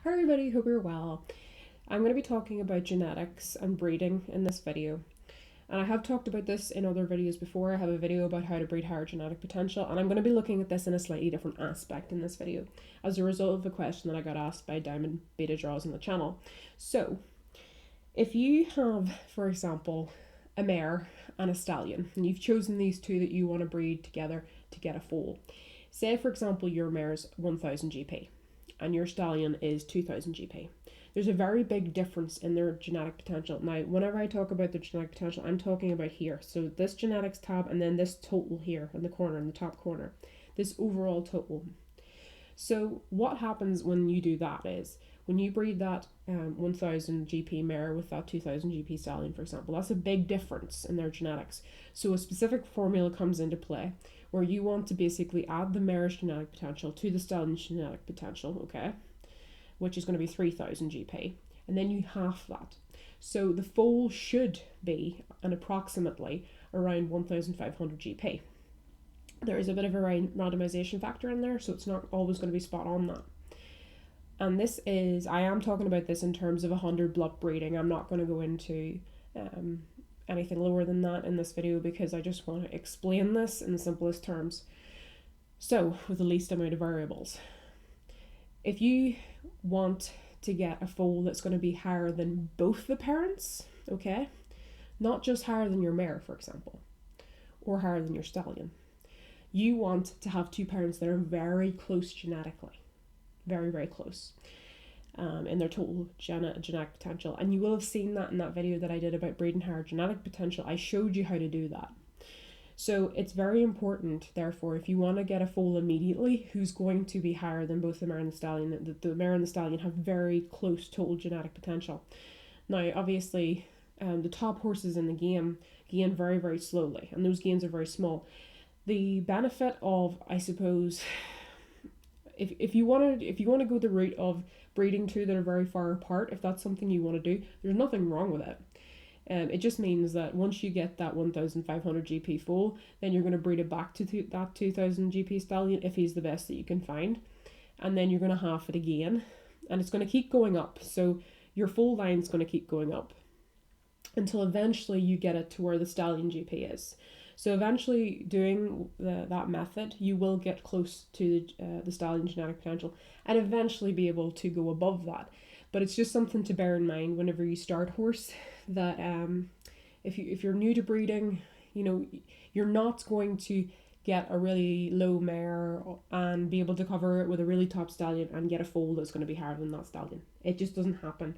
Hi everybody, hope you're well. I'm going to be talking about genetics and breeding in this video. And I have talked about this in other videos before. I have a video about how to breed higher genetic potential, and I'm going to be looking at this in a slightly different aspect in this video as a result of a question that I got asked by Diamond Betta on the channel. So, if you have, for example, a mare and a stallion, and you've chosen these two that you want to breed together to get a foal. Say, for example, your mare's 1000 GP and your stallion is 2000 GP. There's a very big difference in their genetic potential. Now, whenever I talk about their genetic potential, I'm talking about here. So this genetics tab and then this total here in the corner, in the top corner. This overall total. So what happens when you do that is, when you breed that 1000 GP mare with that 2000 GP stallion, for example, that's a big difference in their genetics. So a specific formula comes into play where you want to basically add the mare's genetic potential to the stallion's genetic potential, okay, which is going to be 3000 GP, and then you half that. So the foal should be an approximately around 1500 GP. There is a bit of a randomization factor in there, so it's not always going to be spot on that. And this is, I am talking about this in terms of 100 blup breeding. I'm not going to go into anything lower than that in this video because I just want to explain this in the simplest terms. So, with the least amount of variables. If you want to get a foal that's going to be higher than both the parents, okay, not just higher than your mare, for example, or higher than your stallion, you want to have two parents that are very close genetically, very, very close in their total genetic potential. And you will have seen that in that video that I did about breeding higher genetic potential. I showed you how to do that. So it's very important, therefore, if you want to get a foal immediately who's going to be higher than both the mare and the stallion, the mare and the stallion have very close total genetic potential. Now, obviously, the top horses in the game gain very, very slowly, and those gains are very small. The benefit of, I suppose, if you want to go the route of breeding two that are very far apart, if that's something you want to do, there's nothing wrong with it. It just means that once you get that 1500 GP foal, then you're going to breed it back to that 2000 GP stallion if he's the best that you can find, and then you're going to half it again, and it's going to keep going up. So your foal line's going to keep going up until eventually you get it to where the stallion GP is. So eventually, doing that method, you will get close to the stallion genetic potential and eventually be able to go above that. But it's just something to bear in mind whenever you start horse, that if you're new to breeding, you're not going to get a really low mare and be able to cover it with a really top stallion and get a foal that's going to be higher than that stallion. It just doesn't happen.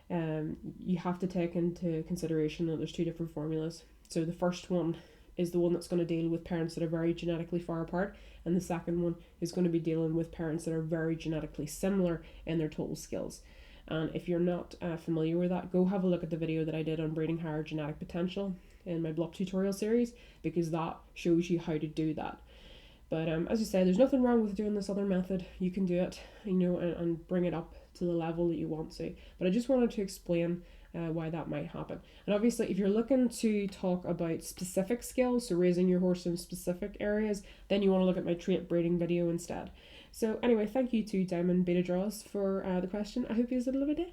You have to take into consideration that there's two different formulas. So the first one is the one that's going to deal with parents that are very genetically far apart, and the second one is going to be dealing with parents that are very genetically similar in their total skills. And if you're not familiar with that, go have a look at the video that I did on breeding higher genetic potential in my Blup tutorial series, because that shows you how to do that. But as I say, there's nothing wrong with doing this other method. You can do it, and bring it up to the level that you want to. But I just wanted to explain why that might happen. And obviously, if you're looking to talk about specific skills, so raising your horse in specific areas, then you want to look at my trait breeding video instead. So anyway, thank you to Diamond Betta for the question. I hope you have a lovely day.